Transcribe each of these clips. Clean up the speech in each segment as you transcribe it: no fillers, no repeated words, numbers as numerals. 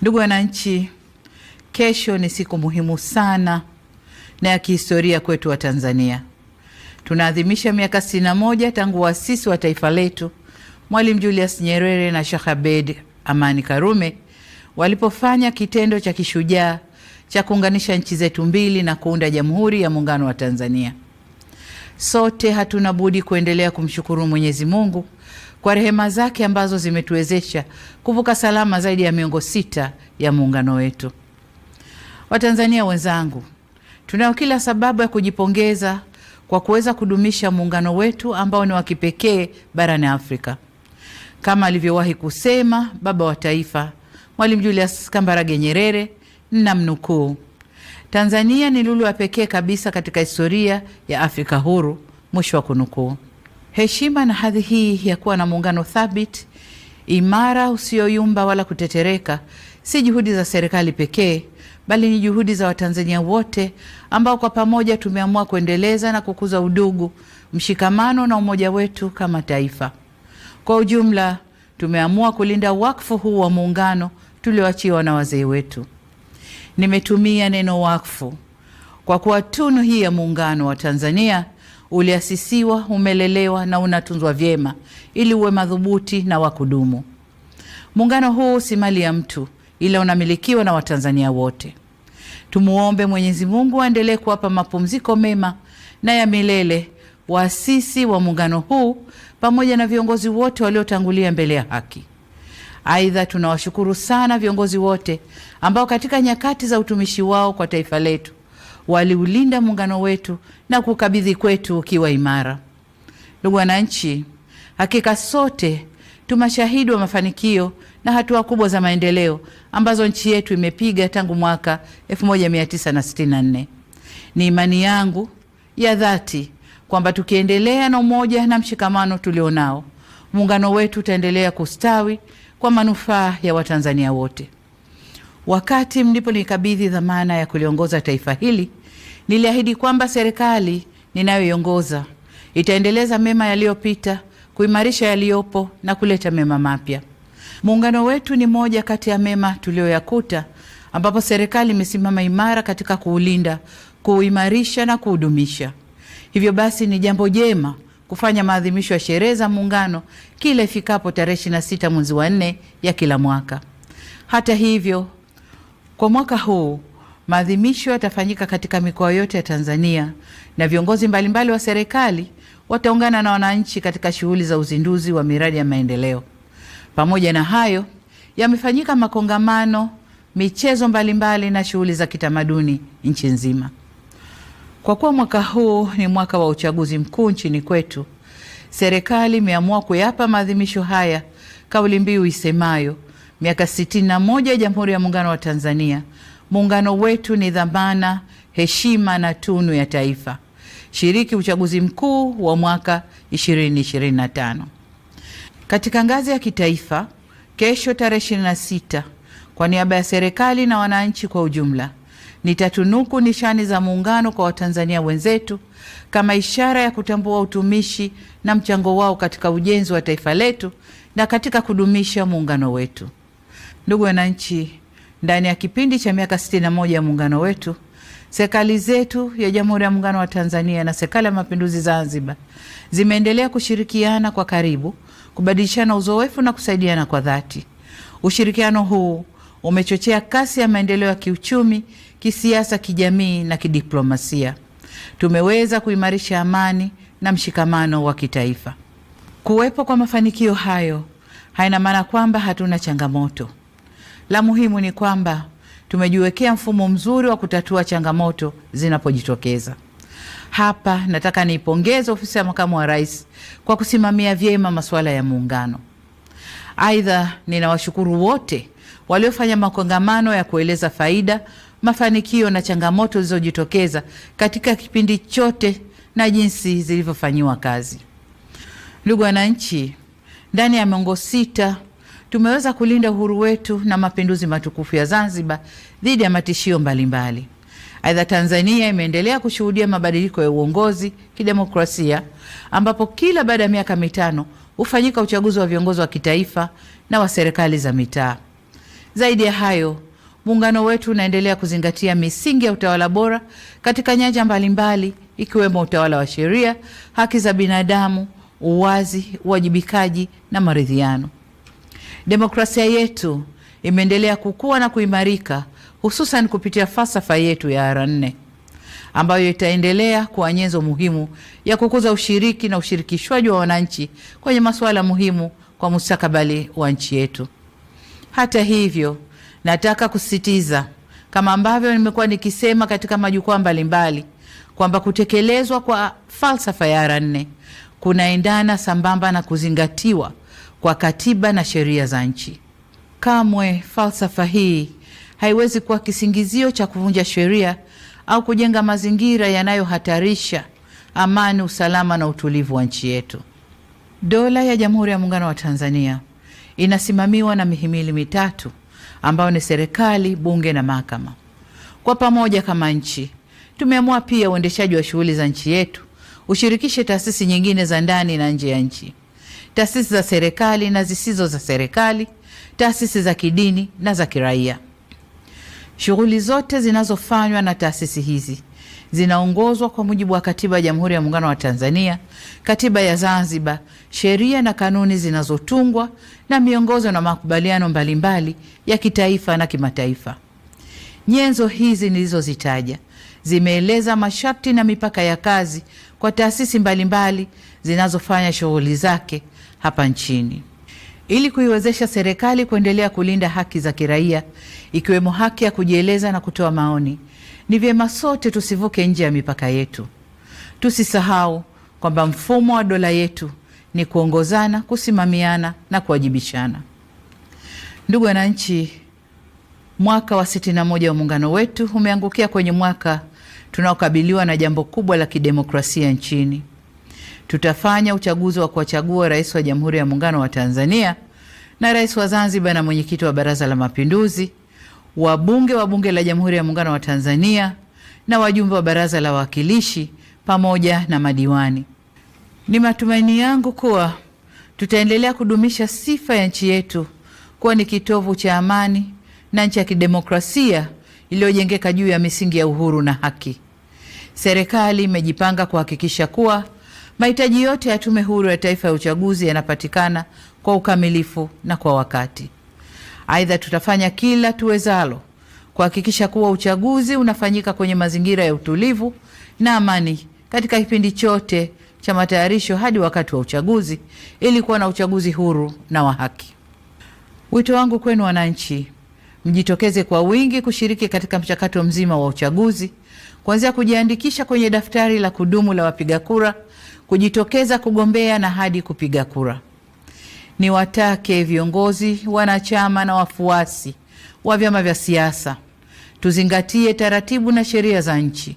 Ndugu wananchi, kesho ni siku muhimu sana na ya kihistoria kwetu wa Tanzania. Tunaadhimisha miaka 61 tangu waasisi wa taifa letu Mwalimu Julius Nyerere na Sheikh Abeid Amani Karume walipofanya kitendo cha kishujaa cha kuunganisha nchi zetu mbili na kuunda Jamhuri ya Muungano wa Tanzania. Sote hatuna budi kuendelea kumshukuru Mwenyezi Mungu kwa rehema zake ambazo zimetuwezesha kuvuka salama zaidi ya miongo 6 ya muungano wetu. Watanzania wenzangu, tunao kila sababu ya kujipongeza kwa kuweza kudumisha muungano wetu ambao ni wa kipekee barani Afrika. Kama alivyowahi kusema baba wa taifa Mwalimu Julius Kambarage Nyerere, namnukuu, Tanzania ni lulu ya pekee kabisa katika historia ya Afrika huru, mwisho wa kunukuu. Heshima na hadhi hii ya kuwa na muungano thabiti, imara, usioyumba wala kutetereka, si juhudi za serikali pekee, bali ni juhudi za Watanzania wote ambao kwa pamoja tumeamua kuendeleza na kukuza udugu, mshikamano na umoja wetu kama taifa. Kwa ujumla, tumeamua kulinda wakfu huu wa muungano tulioachiwa na wazee wetu. Nimetumia neno wakfu kwa kuwa tunu hii ya muungano wa Tanzania uliasisiwa, umelelewa na unatunzwa vyema ili uwe madhubuti na wa kudumu. Muungano huu si mali ya mtu, ila unamilikiwa na Watanzania wote. Tumuombe Mwenyezi Mungu aendelee kuwapa mapumziko mema na ya milele waasisi wa muungano huu pamoja na viongozi wote waliotangulia mbele ya haki. Aidha, tunawashukuru sana viongozi wote ambao katika nyakati za utumishi wao kwa taifa letu waliulinda muungano wetu na kukabidhi kwetu ukiwa imara. Ndugu wananchi, hakika sote tumashahidi wa mafanikio na hatua kubwa za maendeleo ambazo nchi yetu imepiga tangu mwaka 1964. Ni imani yangu ya dhati kwamba tukiendelea na umoja na mshikamano tulionao, muungano wetu utaendelea kustawi kwa manufaa ya Watanzania wote. Wakati mlipo nikabidhi dhamana ya kuliongoza taifa hili, niliahidi kwamba serikali ninayoiongoza itaendeleza mema yaliyopita, kuimarisha yaliyopo na kuleta mema mapya. Muungano wetu ni moja kati ya mema tulioyakuta, ambapo serikali imesimama imara katika kuulinda, kuimarisha na kuudumisha. Hivyo basi ni jambo jema kufanya maadhimisho ya sherehe za muungano kila ifikapo tarehe 26 mwezi wa 4 ya kila mwaka. Hata hivyo, kwa mwaka huu maadhimisho yatafanyika katika mikoa yote ya Tanzania na viongozi mbalimbali wa serikali wataungana na wananchi katika shughuli za uzinduzi wa miradi ya maendeleo. Pamoja na hayo, yamefanyika makongamano, michezo mbalimbali na shughuli za kitamaduni nchi nzima. Kwa kuwa mwaka huu ni mwaka wa uchaguzi mkuu nchini kwetu, serikali imeamua kuyapa maadhimisho haya kauli mbiu isemayo miaka 61 ya Jamhuri ya Muungano wa Tanzania. Muungano wetu ni dhamana, heshima na tunu ya taifa. Shiriki uchaguzi mkuu wa mwaka 2025. Katika ngazi ya kitaifa, kesho tarehe 26, kwa niaba ya serikali na wananchi kwa ujumla, nitatunuku nishani za muungano kwa Watanzania wenzetu kama ishara ya kutambua utumishi na mchango wao katika ujenzi wa taifa letu na katika kudumisha muungano wetu. Ndugu wananchi, ndani ya kipindi cha miaka 61 ya muungano wetu, serikali zetu ya Jamhuri ya Muungano wa Tanzania na Serikali ya Mapinduzi Zanzibar zimeendelea kushirikiana kwa karibu, kubadilishana uzoefu na kusaidiana kwa dhati. Ushirikiano huu umechochea kasi ya maendeleo ya kiuchumi, kisiasa, kijamii na kidiplomasia. Tumeweza kuimarisha amani na mshikamano wa kitaifa. Kuwepo kwa mafanikio hayo haina maana kwamba hatuna changamoto. La muhimu ni kwamba tumejiwekea mfumo mzuri wa kutatua changamoto zinapojitokeza. Hapa nataka niipongeze Ofisi ya Makamu wa Rais kwa kusimamia vyema masuala ya muungano. Aidha, ninawashukuru wote waliofanya makongamano ya kueleza faida, mafanikio na changamoto zilizojitokeza katika kipindi chote na jinsi zilivyofanyiwa kazi. Ndugu wananchi, ndani ya miongo 6 tumeweza kulinda uhuru wetu na mapinduzi matukufu ya Zanzibar dhidi ya matishio mbalimbali. Aidha, Tanzania imeendelea kushuhudia mabadiliko ya uongozi kidemokrasia, ambapo kila baada ya miaka 5 hufanyika uchaguzi wa viongozi wa kitaifa na wa serikali za mitaa. Zaidi ya hayo, muungano wetu unaendelea kuzingatia misingi ya utawala bora katika nyanja mbalimbali ikiwemo utawala wa sheria, haki za binadamu, uwazi, uwajibikaji na maridhiano. Demokrasia yetu imeendelea kukua na kuimarika, hususan kupitia falsafa yetu ya R4 ambayo itaendelea kuwa nyenzo muhimu ya kukuza ushiriki na ushirikishwaji wa wananchi kwenye masuala muhimu kwa mustakabali wa nchi yetu. Hata hivyo, nataka kusisitiza kama ambavyo nimekuwa nikisema katika majukwaa mbalimbali kwamba kutekelezwa kwa falsafa ya R4 kunaendana sambamba na kuzingatiwa kwa katiba na sheria za nchi. Kamwe falsafa hii haiwezi kuwa kisingizio cha kuvunja sheria au kujenga mazingira yanayohatarisha amani, usalama na utulivu wa nchi yetu. Dola ya Jamhuri ya Muungano wa Tanzania inasimamiwa na mihimili mitatu ambayo ni serikali, bunge na mahakama. Kwa pamoja kama nchi, tumeamua pia uendeshaji wa shughuli za nchi yetu ushirikishe taasisi nyingine za ndani na nje ya nchi, taasisi za serikali na zisizo za serikali, taasisi za kidini na za kiraia. Shughuli zote zinazofanywa na taasisi hizi zinaongozwa kwa mujibu wa Katiba ya Jamhuri ya Muungano wa Tanzania, Katiba ya Zanzibar, sheria na kanuni zinazotungwa na miongozo na makubaliano mbalimbali ya kitaifa na kimataifa. Nyenzo hizi nilizozitaja zimeeleza masharti na mipaka ya kazi kwa taasisi mbalimbali zinazofanya shughuli zake hapa nchini. Ili kuiwezesha serikali kuendelea kulinda haki za kiraia ikiwemo haki ya kujieleza na kutoa maoni, ni vyema sote tusivuke nje ya mipaka yetu. Tusisahau kwamba mfumo wa dola yetu ni kuongozana, kusimamiana na kuwajibishana. Ndugu wananchi, mwaka wa 61 wa muungano wetu umeangukia kwenye mwaka tunaokabiliwa na jambo kubwa la kidemokrasia nchini. Tutafanya uchaguzi wa kuwachagua rais wa Jamhuri ya Muungano wa Tanzania na rais wa Zanzibar na mwenyekiti wa Baraza la Mapinduzi, wabunge wa Bunge la Jamhuri ya Muungano wa Tanzania na wajumbe wa Baraza la Wawakilishi pamoja na madiwani. Ni matumaini yangu kuwa tutaendelea kudumisha sifa ya nchi yetu kuwa ni kitovu cha amani na nchi ya kidemokrasia iliyojengeka juu ya misingi ya uhuru na haki. Serikali imejipanga kuhakikisha kuwa mahitaji yote ya Tume Huru ya Taifa ya Uchaguzi yanapatikana kwa ukamilifu na kwa wakati. Aidha, tutafanya kila tuwezalo kuhakikisha kuwa uchaguzi unafanyika kwenye mazingira ya utulivu na amani katika kipindi chote cha matayarisho hadi wakati wa uchaguzi ili kuwa na uchaguzi huru na wa haki. Wito wangu kwenu wananchi, mjitokeze kwa wingi kushiriki katika mchakato mzima wa uchaguzi, kuanzia kujiandikisha kwenye daftari la kudumu la wapiga kura, kujitokeza kugombea na hadi kupiga kura. Niwatake viongozi, wanachama na wafuasi wa vyama vya siasa tuzingatie taratibu na sheria za nchi.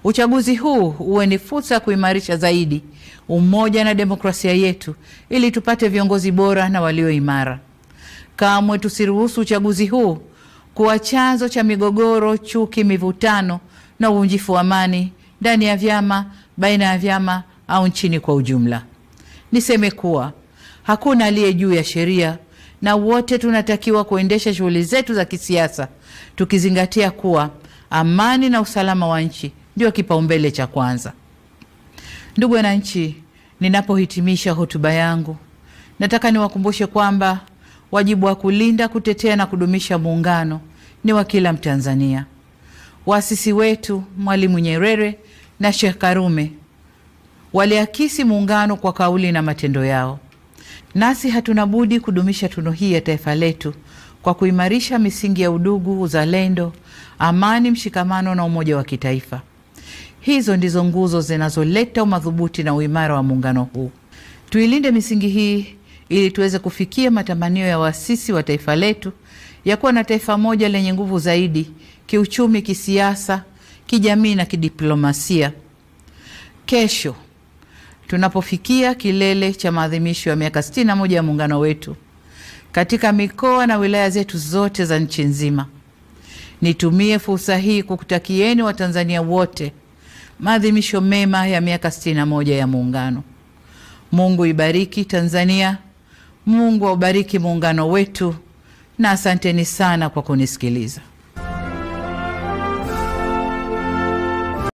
Uchaguzi huu uwe ni fursa ya kuimarisha zaidi umoja na demokrasia yetu ili tupate viongozi bora na walio imara. Kamwe tusiruhusu uchaguzi huu kuwa chanzo cha migogoro, chuki, mivutano na uvunjifu wa amani ndani ya vyama, baina ya vyama au nchini kwa ujumla. Niseme kuwa hakuna aliye juu ya sheria na wote tunatakiwa kuendesha shughuli zetu za kisiasa tukizingatia kuwa amani na usalama wa nchi ndio kipaumbele cha kwanza. Ndugu wananchi, ninapohitimisha hotuba yangu, nataka niwakumbushe kwamba wajibu wa kulinda, kutetea na kudumisha muungano ni wa kila Mtanzania. Waasisi wetu Mwalimu Nyerere na Sheikh Karume waliakisi muungano kwa kauli na matendo yao. Nasi hatuna budi kudumisha tunu hii ya taifa letu kwa kuimarisha misingi ya udugu, uzalendo, amani, mshikamano na umoja wa kitaifa. Hizo ndizo nguzo zinazoleta umadhubuti na uimara wa muungano huu. Tuilinde misingi hii ili tuweze kufikia matamanio ya waasisi wa taifa letu ya kuwa na taifa moja lenye nguvu zaidi kiuchumi, kisiasa, kijamii na kidiplomasia. Kesho tunapofikia kilele cha maadhimisho ya miaka 61 ya muungano wetu katika mikoa na wilaya zetu zote za nchi nzima, nitumie fursa hii kukutakieni Watanzania wote maadhimisho mema ya miaka 61 ya muungano. Mungu ibariki Tanzania, Mungu aubariki muungano wetu, na asanteni sana kwa kunisikiliza.